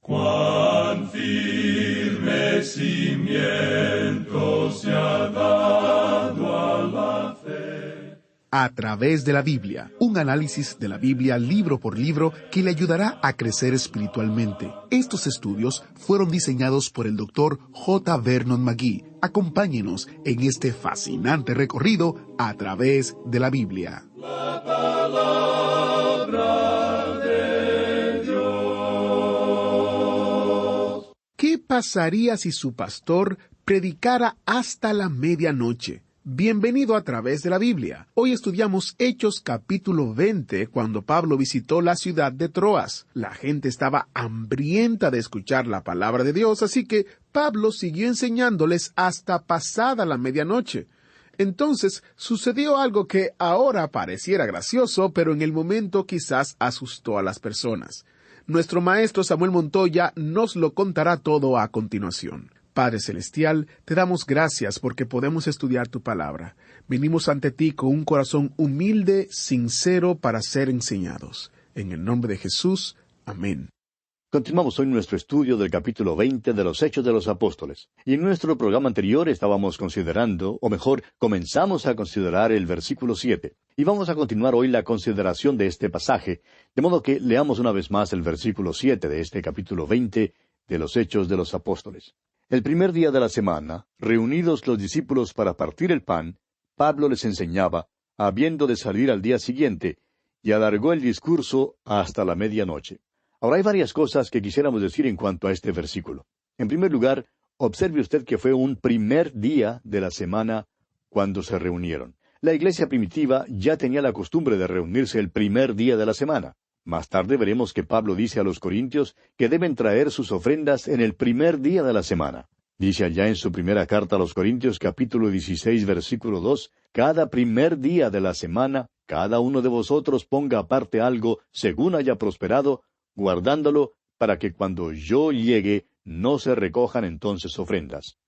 Cuán firme cimiento se ha dado a la fe. A través de la Biblia, un análisis de la Biblia libro por libro que le ayudará a crecer espiritualmente. Estos estudios fueron diseñados por el Dr. J. Vernon McGee. Acompáñenos en este fascinante recorrido a través de la Biblia. La palabra de Dios. ¿Qué pasaría si su pastor predicara hasta la medianoche? Bienvenido a través de la Biblia. Hoy estudiamos Hechos capítulo 20, cuando Pablo visitó la ciudad de Troas. La gente estaba hambrienta de escuchar la palabra de Dios, así que Pablo siguió enseñándoles hasta pasada la medianoche. Entonces sucedió algo que ahora pareciera gracioso, pero en el momento quizás asustó a las personas. Nuestro maestro Samuel Montoya nos lo contará todo a continuación. Padre Celestial, te damos gracias porque podemos estudiar tu palabra. Venimos ante ti con un corazón humilde, sincero, para ser enseñados. En el nombre de Jesús, amén. Continuamos hoy nuestro estudio del capítulo 20 de los Hechos de los Apóstoles. Y en nuestro programa anterior estábamos considerando, o mejor, comenzamos a considerar el versículo 7. Y vamos a continuar hoy la consideración de este pasaje, de modo que leamos una vez más el versículo 7 de este capítulo 20 de los Hechos de los Apóstoles. El primer día de la semana, reunidos los discípulos para partir el pan, Pablo les enseñaba, habiendo de salir al día siguiente, y alargó el discurso hasta la medianoche. Ahora hay varias cosas que quisiéramos decir en cuanto a este versículo. En primer lugar, observe usted que fue un primer día de la semana cuando se reunieron. La iglesia primitiva ya tenía la costumbre de reunirse el primer día de la semana. Más tarde veremos que Pablo dice a los corintios que deben traer sus ofrendas en el primer día de la semana. Dice allá en su primera carta a los Corintios, capítulo 16, versículo 2, cada primer día de la semana, cada uno de vosotros ponga aparte algo según haya prosperado, guardándolo para que cuando yo llegue no se recojan entonces ofrendas.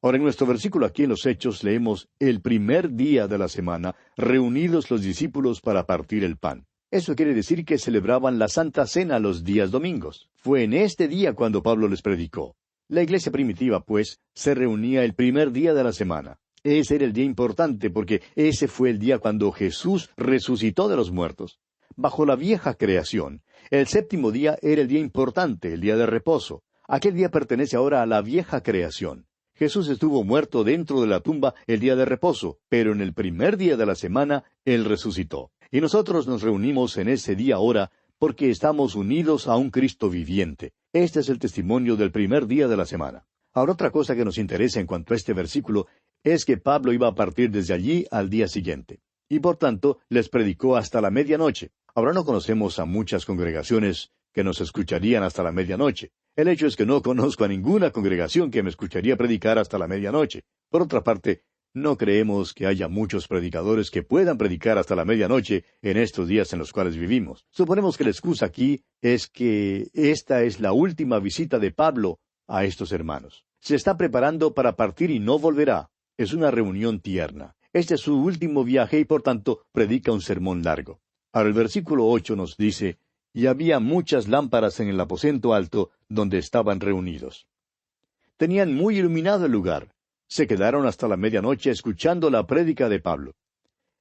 Ahora en nuestro versículo aquí en los Hechos leemos el primer día de la semana, reunidos los discípulos para partir el pan. Eso quiere decir que celebraban la Santa Cena los días domingos. Fue en este día cuando Pablo les predicó. La iglesia primitiva, pues, se reunía el primer día de la semana. Ese era el día importante porque ese fue el día cuando Jesús resucitó de los muertos. Bajo la vieja creación, el séptimo día era el día importante, el día de reposo. Aquel día pertenece ahora a la vieja creación. Jesús estuvo muerto dentro de la tumba el día de reposo, pero en el primer día de la semana, Él resucitó. Y nosotros nos reunimos en ese día ahora porque estamos unidos a un Cristo viviente. Este es el testimonio del primer día de la semana. Ahora otra cosa que nos interesa en cuanto a este versículo es que Pablo iba a partir desde allí al día siguiente. Y por tanto les predicó hasta la medianoche. Ahora no conocemos a muchas congregaciones que nos escucharían hasta la medianoche. El hecho es que no conozco a ninguna congregación que me escucharía predicar hasta la medianoche. Por otra parte, no creemos que haya muchos predicadores que puedan predicar hasta la medianoche en estos días en los cuales vivimos. Suponemos que la excusa aquí es que esta es la última visita de Pablo a estos hermanos. Se está preparando para partir y no volverá. Es una reunión tierna. Este es su último viaje y por tanto predica un sermón largo. Ahora el versículo 8 nos dice, y había muchas lámparas en el aposento alto donde estaban reunidos. Tenían muy iluminado el lugar. Se quedaron hasta la medianoche escuchando la prédica de Pablo.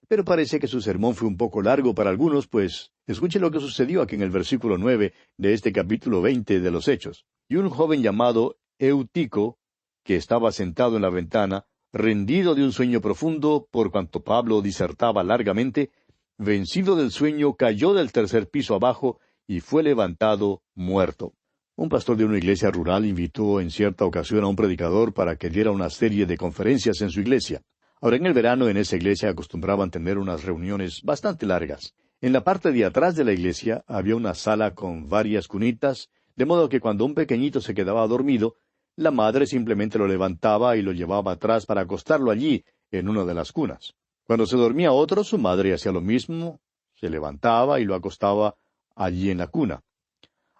Pero parece que su sermón fue un poco largo para algunos, pues escuche lo que sucedió aquí en el versículo 9 de este capítulo 20 de los Hechos. Y un joven llamado Eutico, que estaba sentado en la ventana, rendido de un sueño profundo, por cuanto Pablo disertaba largamente, vencido del sueño, cayó del tercer piso abajo y fue levantado muerto. Un pastor de una iglesia rural invitó en cierta ocasión a un predicador para que diera una serie de conferencias en su iglesia. Ahora en el verano en esa iglesia acostumbraban tener unas reuniones bastante largas. En la parte de atrás de la iglesia había una sala con varias cunitas, de modo que cuando un pequeñito se quedaba dormido, la madre simplemente lo levantaba y lo llevaba atrás para acostarlo allí, en una de las cunas. Cuando se dormía otro, su madre hacía lo mismo, se levantaba y lo acostaba allí en la cuna.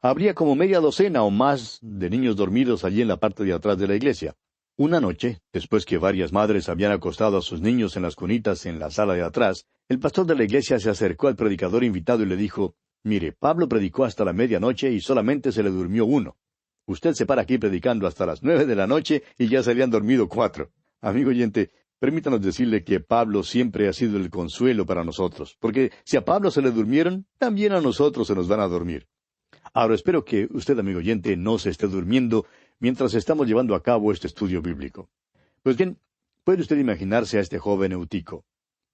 Habría como media docena o más de niños dormidos allí en la parte de atrás de la iglesia. Una noche, después que varias madres habían acostado a sus niños en las cunitas en la sala de atrás, el pastor de la iglesia se acercó al predicador invitado y le dijo, «Mire, Pablo predicó hasta la medianoche y solamente se le durmió uno. Usted se para aquí predicando hasta las 9 de la noche y ya se le han dormido 4. Amigo oyente, permítanos decirle que Pablo siempre ha sido el consuelo para nosotros, porque si a Pablo se le durmieron, también a nosotros se nos van a dormir. Ahora espero que usted, amigo oyente, no se esté durmiendo mientras estamos llevando a cabo este estudio bíblico. Pues bien, puede usted imaginarse a este joven Eutico.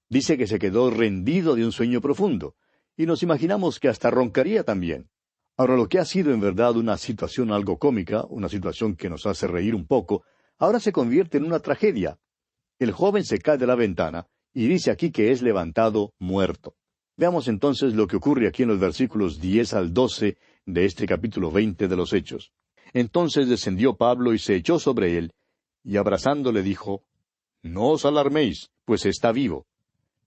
Dice que se quedó rendido de un sueño profundo, y nos imaginamos que hasta roncaría también. Ahora, lo que ha sido en verdad una situación algo cómica, una situación que nos hace reír un poco, ahora se convierte en una tragedia. El joven se cae de la ventana y dice aquí que es levantado muerto. Veamos entonces lo que ocurre aquí en los versículos 10 al 12 de este capítulo 20 de los Hechos. Entonces descendió Pablo y se echó sobre él, y abrazándole dijo, «No os alarméis, pues está vivo».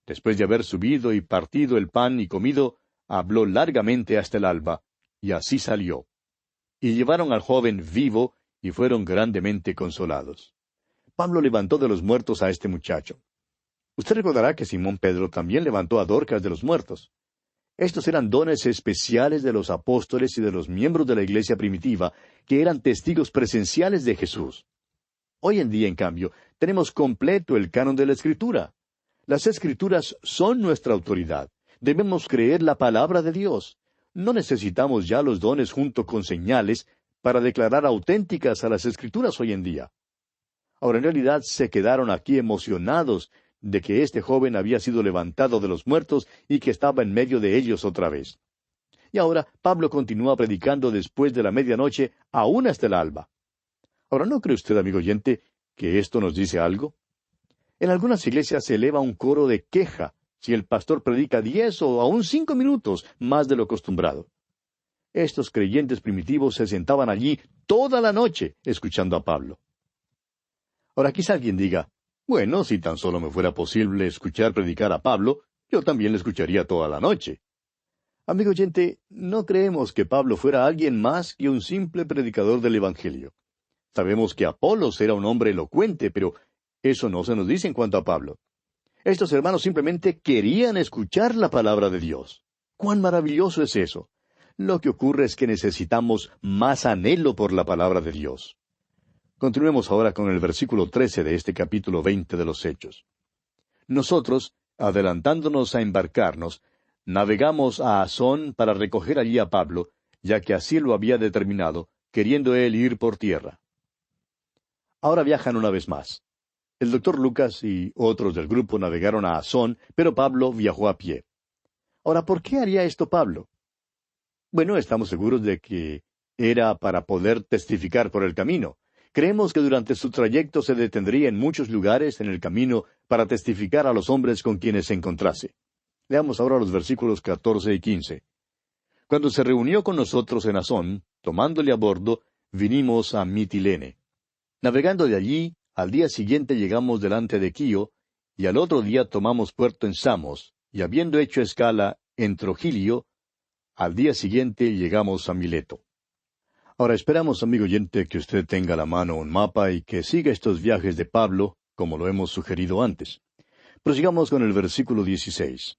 Después de haber subido y partido el pan y comido, habló largamente hasta el alba, y así salió. Y llevaron al joven vivo, y fueron grandemente consolados. Pablo levantó de los muertos a este muchacho. Usted recordará que Simón Pedro también levantó a Dorcas de los muertos. Estos eran dones especiales de los apóstoles y de los miembros de la iglesia primitiva, que eran testigos presenciales de Jesús. Hoy en día, en cambio, tenemos completo el canon de la Escritura. Las Escrituras son nuestra autoridad. Debemos creer la palabra de Dios. No necesitamos ya los dones junto con señales para declarar auténticas a las Escrituras hoy en día. Ahora, en realidad, se quedaron aquí emocionados de que este joven había sido levantado de los muertos y que estaba en medio de ellos otra vez. Y ahora Pablo continúa predicando después de la medianoche, aún hasta el alba. Ahora, ¿no cree usted, amigo oyente, que esto nos dice algo? En algunas iglesias se eleva un coro de queja si el pastor predica 10 o aún 5 minutos más de lo acostumbrado. Estos creyentes primitivos se sentaban allí toda la noche escuchando a Pablo. Ahora quizá alguien diga, bueno, si tan solo me fuera posible escuchar predicar a Pablo, yo también le escucharía toda la noche. Amigo oyente, no creemos que Pablo fuera alguien más que un simple predicador del Evangelio. Sabemos que Apolos era un hombre elocuente, pero eso no se nos dice en cuanto a Pablo. Estos hermanos simplemente querían escuchar la palabra de Dios. ¡Cuán maravilloso es eso! Lo que ocurre es que necesitamos más anhelo por la palabra de Dios. Continuemos ahora con el versículo 13 de este capítulo 20 de los Hechos. Nosotros, adelantándonos a embarcarnos, navegamos a Asón para recoger allí a Pablo, ya que así lo había determinado, queriendo él ir por tierra. Ahora viajan una vez más. El doctor Lucas y otros del grupo navegaron a Asón, pero Pablo viajó a pie. Ahora, ¿por qué haría esto Pablo? Bueno, estamos seguros de que era para poder testificar por el camino. Creemos que durante su trayecto se detendría en muchos lugares en el camino para testificar a los hombres con quienes se encontrase. Leamos ahora los versículos 14 y 15. Cuando se reunió con nosotros en Asón, tomándole a bordo, vinimos a Mitilene. Navegando de allí, al día siguiente llegamos delante de Quío, y al otro día tomamos puerto en Samos, y habiendo hecho escala en Trogilio, al día siguiente llegamos a Mileto. Ahora esperamos, amigo oyente, que usted tenga a la mano un mapa y que siga estos viajes de Pablo, como lo hemos sugerido antes. Prosigamos con el versículo 16.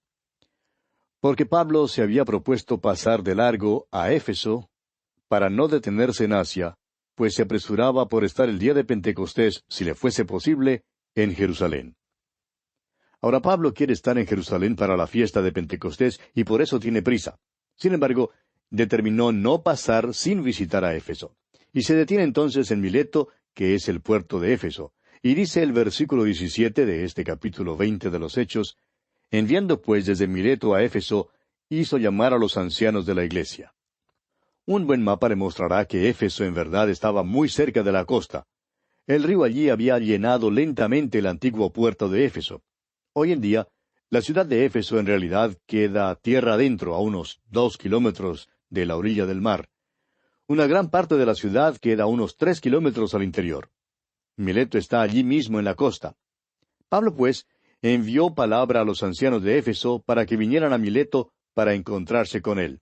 Porque Pablo se había propuesto pasar de largo a Éfeso, para no detenerse en Asia, pues se apresuraba por estar el día de Pentecostés, si le fuese posible, en Jerusalén. Ahora Pablo quiere estar en Jerusalén para la fiesta de Pentecostés y por eso tiene prisa. Sin embargo, determinó no pasar sin visitar a Éfeso. Y se detiene entonces en Mileto, que es el puerto de Éfeso. Y dice el versículo 17 de este capítulo 20 de los Hechos, enviando pues desde Mileto a Éfeso, hizo llamar a los ancianos de la iglesia. Un buen mapa le mostrará que Éfeso en verdad estaba muy cerca de la costa. El río allí había llenado lentamente el antiguo puerto de Éfeso. Hoy en día, la ciudad de Éfeso en realidad queda tierra adentro, a unos 2 kilómetros de la orilla del mar. Una gran parte de la ciudad queda a unos 3 kilómetros al interior. Mileto está allí mismo en la costa. Pablo, pues, envió palabra a los ancianos de Éfeso para que vinieran a Mileto para encontrarse con él.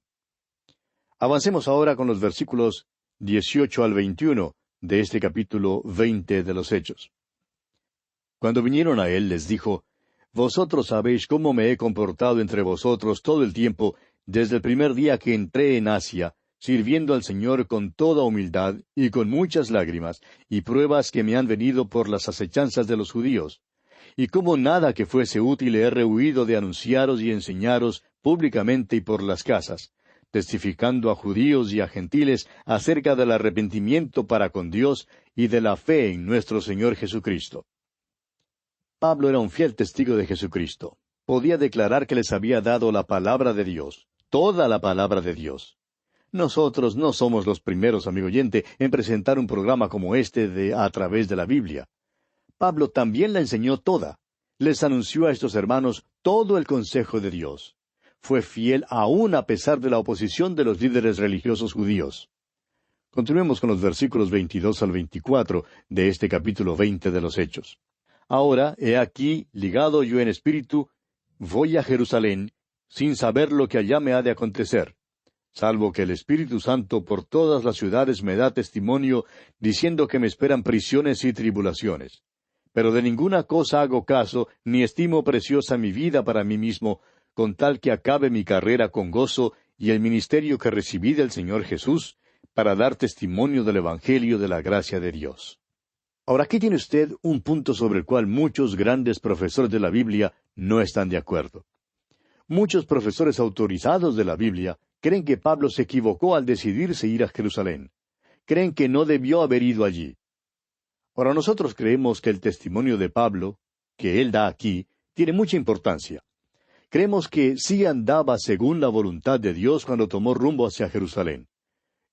Avancemos ahora con los versículos 18 al 21 de este capítulo 20 de los Hechos. Cuando vinieron a él, les dijo, Vosotros sabéis cómo me he comportado entre vosotros todo el tiempo, desde el primer día que entré en Asia, sirviendo al Señor con toda humildad y con muchas lágrimas, y pruebas que me han venido por las acechanzas de los judíos. Y como nada que fuese útil he rehuido de anunciaros y enseñaros públicamente y por las casas, testificando a judíos y a gentiles acerca del arrepentimiento para con Dios y de la fe en nuestro Señor Jesucristo. Pablo era un fiel testigo de Jesucristo. Podía declarar que les había dado la palabra de Dios, toda la palabra de Dios. Nosotros no somos los primeros, amigo oyente, en presentar un programa como este a través de la Biblia. Pablo también la enseñó toda. Les anunció a estos hermanos todo el consejo de Dios. Fue fiel aún a pesar de la oposición de los líderes religiosos judíos. Continuemos con los versículos 22 al 24 de este capítulo 20 de los Hechos. Ahora, he aquí, ligado yo en espíritu, voy a Jerusalén, sin saber lo que allá me ha de acontecer, salvo que el Espíritu Santo por todas las ciudades me da testimonio, diciendo que me esperan prisiones y tribulaciones. Pero de ninguna cosa hago caso, ni estimo preciosa mi vida para mí mismo, con tal que acabe mi carrera con gozo y el ministerio que recibí del Señor Jesús, para dar testimonio del Evangelio de la gracia de Dios. Ahora, aquí tiene usted un punto sobre el cual muchos grandes profesores de la Biblia no están de acuerdo. Muchos profesores autorizados de la Biblia creen que Pablo se equivocó al decidirse ir a Jerusalén. Creen que no debió haber ido allí. Ahora, nosotros creemos que el testimonio de Pablo, que él da aquí, tiene mucha importancia. Creemos que sí andaba según la voluntad de Dios cuando tomó rumbo hacia Jerusalén.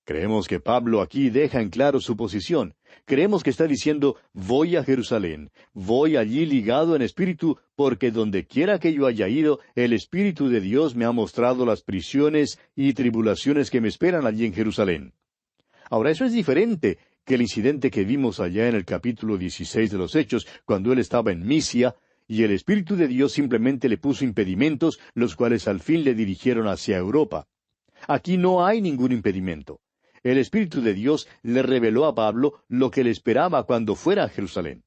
Creemos que Pablo aquí deja en claro su posición. Creemos que está diciendo, voy a Jerusalén, voy allí ligado en espíritu, porque donde quiera que yo haya ido, el Espíritu de Dios me ha mostrado las prisiones y tribulaciones que me esperan allí en Jerusalén. Ahora, eso es diferente que el incidente que vimos allá en el capítulo 16 de los Hechos, cuando él estaba en Misia, y el Espíritu de Dios simplemente le puso impedimentos, los cuales al fin le dirigieron hacia Europa. Aquí no hay ningún impedimento. El Espíritu de Dios le reveló a Pablo lo que le esperaba cuando fuera a Jerusalén.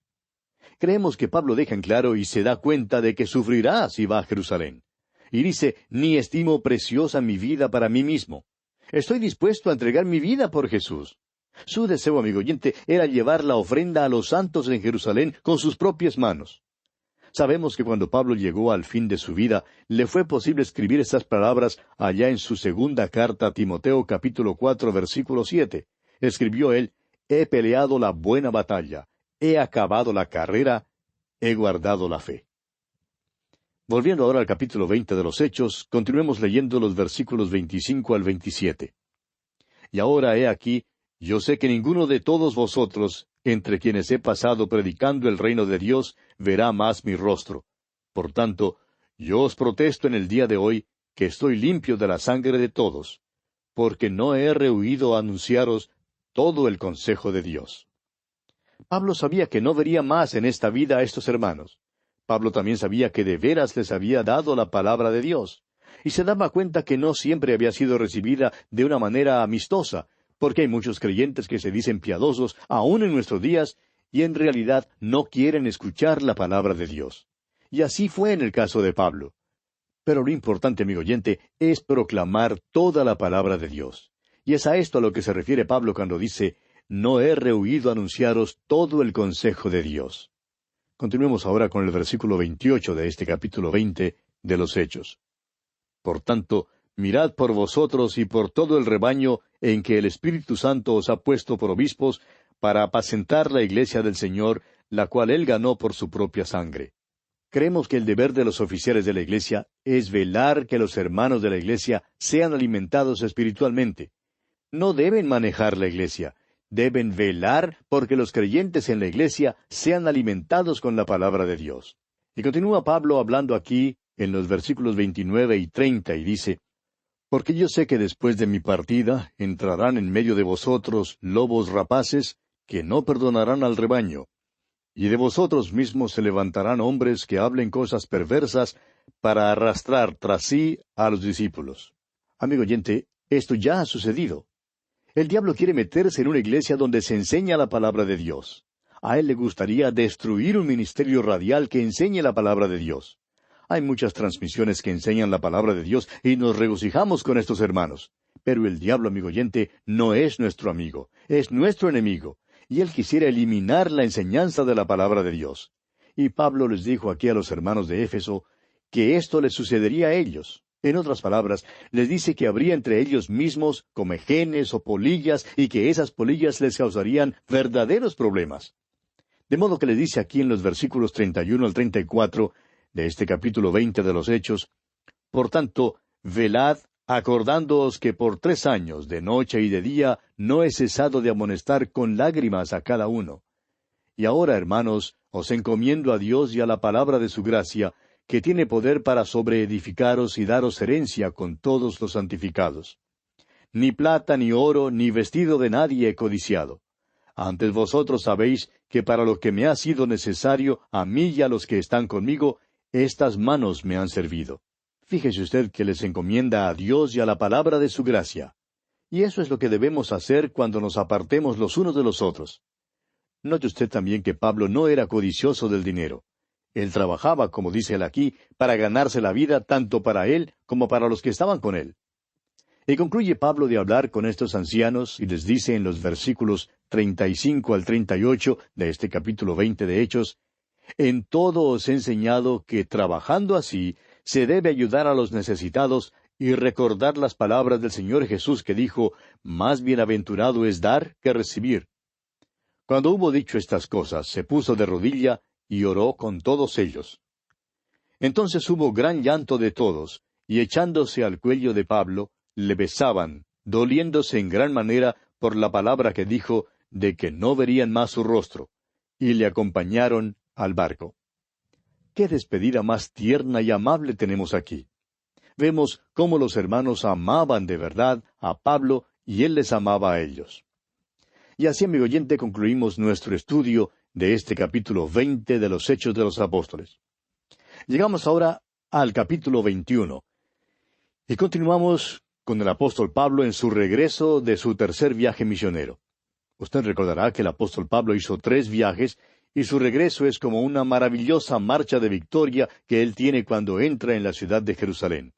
Creemos que Pablo deja en claro y se da cuenta de que sufrirá si va a Jerusalén. Y dice, ni estimo preciosa mi vida para mí mismo. Estoy dispuesto a entregar mi vida por Jesús. Su deseo, amigo oyente, era llevar la ofrenda a los santos en Jerusalén con sus propias manos. Sabemos que cuando Pablo llegó al fin de su vida, le fue posible escribir estas palabras allá en su segunda carta a Timoteo capítulo 4 versículo 7. Escribió él, he peleado la buena batalla, he acabado la carrera, he guardado la fe. Volviendo ahora al capítulo 20 de los Hechos, continuemos leyendo los versículos 25 al 27. Y ahora he aquí, yo sé que ninguno de todos vosotros, entre quienes he pasado predicando el reino de Dios, verá más mi rostro. Por tanto, yo os protesto en el día de hoy que estoy limpio de la sangre de todos, porque no he rehuido anunciaros todo el consejo de Dios. Pablo sabía que no vería más en esta vida a estos hermanos. Pablo también sabía que de veras les había dado la palabra de Dios, y se daba cuenta que no siempre había sido recibida de una manera amistosa, porque hay muchos creyentes que se dicen piadosos aún en nuestros días, y en realidad no quieren escuchar la palabra de Dios. Y así fue en el caso de Pablo. Pero lo importante, amigo oyente, es proclamar toda la palabra de Dios. Y es a esto a lo que se refiere Pablo cuando dice, no he rehuido anunciaros todo el consejo de Dios. Continuemos ahora con el versículo 28 de este capítulo 20 de los Hechos. Por tanto, mirad por vosotros y por todo el rebaño en que el Espíritu Santo os ha puesto por obispos, para apacentar la iglesia del Señor, la cual Él ganó por su propia sangre. Creemos que el deber de los oficiales de la iglesia es velar que los hermanos de la iglesia sean alimentados espiritualmente. No deben manejar la iglesia, deben velar porque los creyentes en la iglesia sean alimentados con la palabra de Dios. Y continúa Pablo hablando aquí en los versículos 29 y 30 y dice, porque yo sé que después de mi partida entrarán en medio de vosotros lobos rapaces que no perdonarán al rebaño. Y de vosotros mismos se levantarán hombres que hablen cosas perversas para arrastrar tras sí a los discípulos. Amigo oyente, esto ya ha sucedido. El diablo quiere meterse en una iglesia donde se enseña la palabra de Dios. A él le gustaría destruir un ministerio radial que enseñe la palabra de Dios. Hay muchas transmisiones que enseñan la palabra de Dios y nos regocijamos con estos hermanos. Pero el diablo, amigo oyente, no es nuestro amigo, es nuestro enemigo, y él quisiera eliminar la enseñanza de la palabra de Dios. Y Pablo les dijo aquí a los hermanos de Éfeso que esto les sucedería a ellos. En otras palabras, les dice que habría entre ellos mismos comejenes o polillas y que esas polillas les causarían verdaderos problemas. De modo que les dice aquí en los versículos 31 al 34 de este capítulo 20 de los Hechos: Por tanto, velad, acordándoos que por 3 años, de noche y de día, no he cesado de amonestar con lágrimas a cada uno. Y ahora, hermanos, os encomiendo a Dios y a la palabra de su gracia, que tiene poder para sobreedificaros y daros herencia con todos los santificados. Ni plata, ni oro, ni vestido de nadie he codiciado. Antes vosotros sabéis que para lo que me ha sido necesario, a mí y a los que están conmigo, estas manos me han servido. Fíjese usted que les encomienda a Dios y a la palabra de su gracia. Y eso es lo que debemos hacer cuando nos apartemos los unos de los otros. Note usted también que Pablo no era codicioso del dinero. Él trabajaba, como dice él aquí, para ganarse la vida tanto para él como para los que estaban con él. Y concluye Pablo de hablar con estos ancianos y les dice en los versículos 35 al 38 de este capítulo 20 de Hechos: En todo os he enseñado que, trabajando así, se debe ayudar a los necesitados y recordar las palabras del Señor Jesús que dijo: Más bienaventurado es dar que recibir. Cuando hubo dicho estas cosas, se puso de rodilla y oró con todos ellos. Entonces hubo gran llanto de todos, y echándose al cuello de Pablo, le besaban, doliéndose en gran manera por la palabra que dijo, de que no verían más su rostro, y le acompañaron al barco. ¡Qué despedida más tierna y amable tenemos aquí! Vemos cómo los hermanos amaban de verdad a Pablo y él les amaba a ellos. Y así, amigo oyente, concluimos nuestro estudio de este capítulo 20 de los Hechos de los Apóstoles. Llegamos ahora al capítulo 21, y continuamos con el apóstol Pablo en su regreso de su tercer viaje misionero. Usted recordará que el apóstol Pablo hizo 3 viajes, y su regreso es como una maravillosa marcha de victoria que él tiene cuando entra en la ciudad de Jerusalén.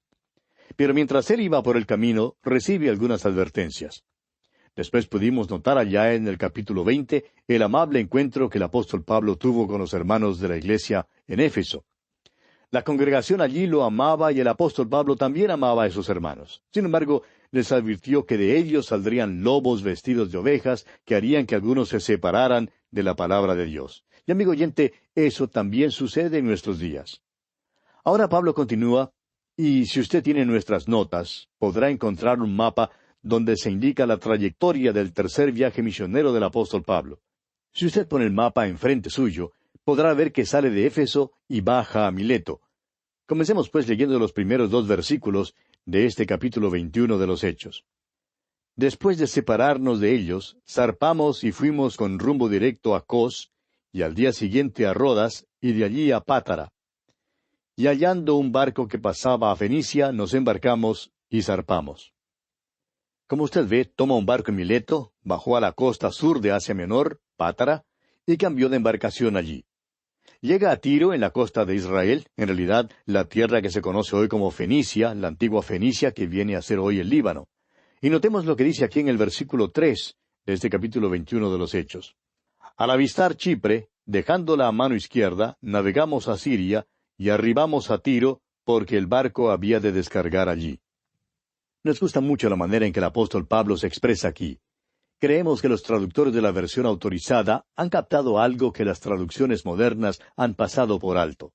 Pero mientras él iba por el camino, recibe algunas advertencias. Después pudimos notar allá en el capítulo 20 el amable encuentro que el apóstol Pablo tuvo con los hermanos de la iglesia en Éfeso. La congregación allí lo amaba y el apóstol Pablo también amaba a esos hermanos. Sin embargo, les advirtió que de ellos saldrían lobos vestidos de ovejas que harían que algunos se separaran de la palabra de Dios. Y amigo oyente, eso también sucede en nuestros días. Ahora Pablo continúa, y si usted tiene nuestras notas, podrá encontrar un mapa donde se indica la trayectoria del tercer viaje misionero del apóstol Pablo. Si usted pone el mapa enfrente suyo, podrá ver que sale de Éfeso y baja a Mileto. Comencemos pues leyendo los primeros 2 versículos de este capítulo 21 de los Hechos. Después de separarnos de ellos, zarpamos y fuimos con rumbo directo a Cos, y al día siguiente a Rodas, y de allí a Pátara. Y hallando un barco que pasaba a Fenicia, nos embarcamos y zarpamos. Como usted ve, toma un barco en Mileto, bajó a la costa sur de Asia Menor, Pátara, y cambió de embarcación allí. Llega a Tiro, en la costa de Israel, en realidad la tierra que se conoce hoy como Fenicia, la antigua Fenicia que viene a ser hoy el Líbano. Y notemos lo que dice aquí en el versículo 3 de este capítulo 21 de los Hechos. Al avistar Chipre, dejándola a mano izquierda, navegamos a Siria y arribamos a Tiro, porque el barco había de descargar allí. Nos gusta mucho la manera en que el apóstol Pablo se expresa aquí. Creemos que los traductores de la versión autorizada han captado algo que las traducciones modernas han pasado por alto.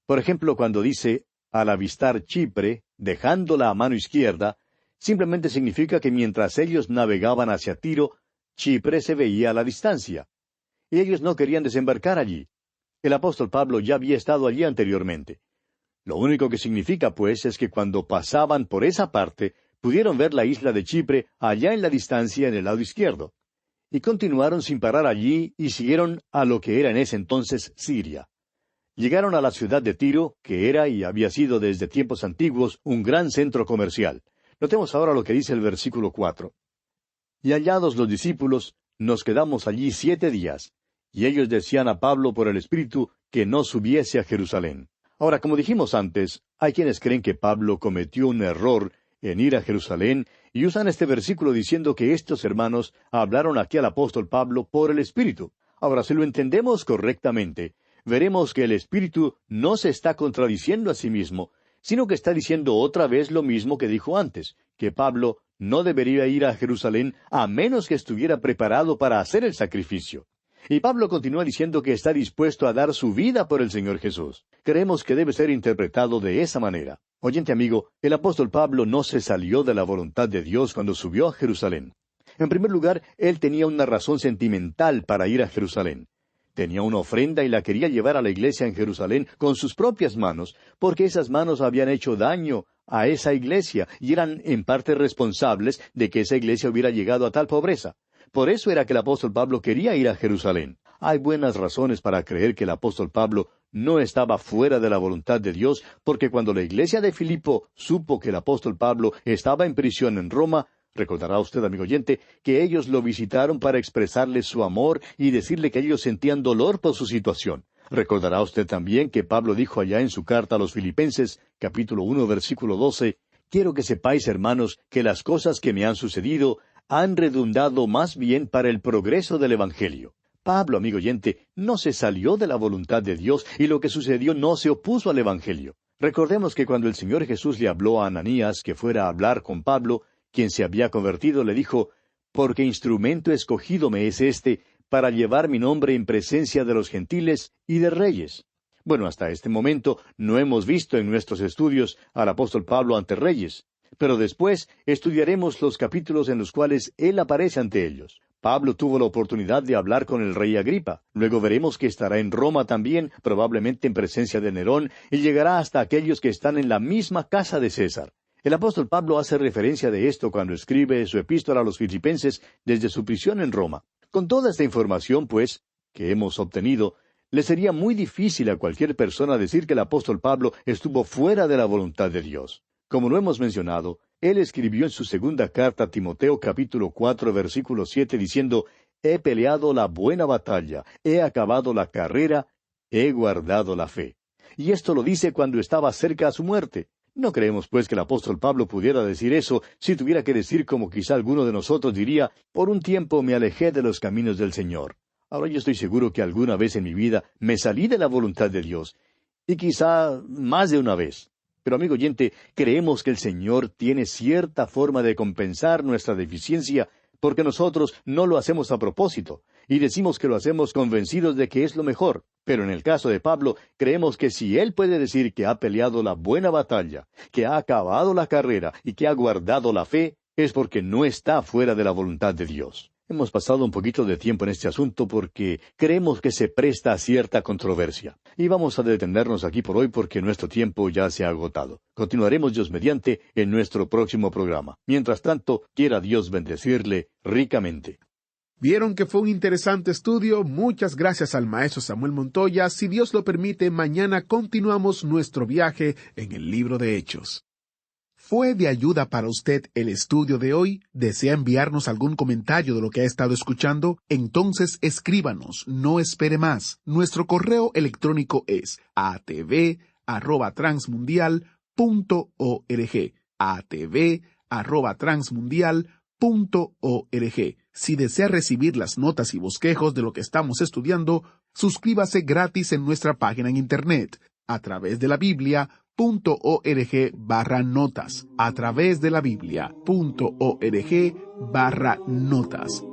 Por ejemplo, cuando dice, al avistar Chipre, dejándola a mano izquierda, simplemente significa que mientras ellos navegaban hacia Tiro, Chipre se veía a la distancia. Y ellos no querían desembarcar allí. El apóstol Pablo ya había estado allí anteriormente. Lo único que significa, pues, es que cuando pasaban por esa parte, pudieron ver la isla de Chipre allá en la distancia en el lado izquierdo. Y continuaron sin parar allí y siguieron a lo que era en ese entonces Siria. Llegaron a la ciudad de Tiro, que era y había sido desde tiempos antiguos un gran centro comercial. Notemos ahora lo que dice el versículo 4. Y hallados los discípulos, nos quedamos allí 7 días, y ellos decían a Pablo por el Espíritu que no subiese a Jerusalén. Ahora, como dijimos antes, hay quienes creen que Pablo cometió un error en ir a Jerusalén Y usan este versículo diciendo que estos hermanos hablaron aquí al apóstol Pablo por el Espíritu. Ahora, si lo entendemos correctamente, veremos que el Espíritu no se está contradiciendo a sí mismo, sino que está diciendo otra vez lo mismo que dijo antes, que Pablo no debería ir a Jerusalén a menos que estuviera preparado para hacer el sacrificio. Y Pablo continúa diciendo que está dispuesto a dar su vida por el Señor Jesús. Creemos que debe ser interpretado de esa manera. Oyente amigo, el apóstol Pablo no se salió de la voluntad de Dios cuando subió a Jerusalén. En primer lugar, él tenía una razón sentimental para ir a Jerusalén. Tenía una ofrenda y la quería llevar a la iglesia en Jerusalén con sus propias manos, porque esas manos habían hecho daño a esa iglesia y eran en parte responsables de que esa iglesia hubiera llegado a tal pobreza. Por eso era que el apóstol Pablo quería ir a Jerusalén. Hay buenas razones para creer que el apóstol Pablo no estaba fuera de la voluntad de Dios, porque cuando la iglesia de Filipo supo que el apóstol Pablo estaba en prisión en Roma, recordará usted, amigo oyente, que ellos lo visitaron para expresarle su amor y decirle que ellos sentían dolor por su situación. Recordará usted también que Pablo dijo allá en su carta a los Filipenses, capítulo 1, versículo 12, «Quiero que sepáis, hermanos, que las cosas que me han sucedido han redundado más bien para el progreso del Evangelio». Pablo, amigo oyente, no se salió de la voluntad de Dios y lo que sucedió no se opuso al Evangelio. Recordemos que cuando el Señor Jesús le habló a Ananías que fuera a hablar con Pablo, quien se había convertido, le dijo, «Porque instrumento escogido me es este para llevar mi nombre en presencia de los gentiles y de reyes». Bueno, hasta este momento no hemos visto en nuestros estudios al apóstol Pablo ante reyes, pero después estudiaremos los capítulos en los cuales él aparece ante ellos. Pablo tuvo la oportunidad de hablar con el rey Agripa. Luego veremos que estará en Roma también, probablemente en presencia de Nerón, y llegará hasta aquellos que están en la misma casa de César. El apóstol Pablo hace referencia de esto cuando escribe su epístola a los Filipenses desde su prisión en Roma. Con toda esta información, pues, que hemos obtenido, le sería muy difícil a cualquier persona decir que el apóstol Pablo estuvo fuera de la voluntad de Dios. Como lo hemos mencionado, él escribió en su segunda carta a Timoteo capítulo 4 versículo 7 diciendo, «He peleado la buena batalla, he acabado la carrera, he guardado la fe». Y esto lo dice cuando estaba cerca a su muerte. No creemos, pues, que el apóstol Pablo pudiera decir eso si tuviera que decir como quizá alguno de nosotros diría, «Por un tiempo me alejé de los caminos del Señor». Ahora yo estoy seguro que alguna vez en mi vida me salí de la voluntad de Dios, y quizá más de una vez. Pero, amigo oyente, creemos que el Señor tiene cierta forma de compensar nuestra deficiencia, porque nosotros no lo hacemos a propósito, y decimos que lo hacemos convencidos de que es lo mejor. Pero en el caso de Pablo, creemos que si él puede decir que ha peleado la buena batalla, que ha acabado la carrera y que ha guardado la fe, es porque no está fuera de la voluntad de Dios. Hemos pasado un poquito de tiempo en este asunto porque creemos que se presta a cierta controversia. Y vamos a detenernos aquí por hoy porque nuestro tiempo ya se ha agotado. Continuaremos, Dios mediante, en nuestro próximo programa. Mientras tanto, quiera Dios bendecirle ricamente. Vieron que fue un interesante estudio. Muchas gracias al maestro Samuel Montoya. Si Dios lo permite, mañana continuamos nuestro viaje en el libro de Hechos. ¿Fue de ayuda para usted el estudio de hoy? ¿Desea enviarnos algún comentario de lo que ha estado escuchando? Entonces escríbanos, no espere más. Nuestro correo electrónico es atv@transmundial.org. atv@transmundial.org. Si desea recibir las notas y bosquejos de lo que estamos estudiando, suscríbase gratis en nuestra página en internet, a través de la Biblia.org/notas, a través de la Biblia.org/notas.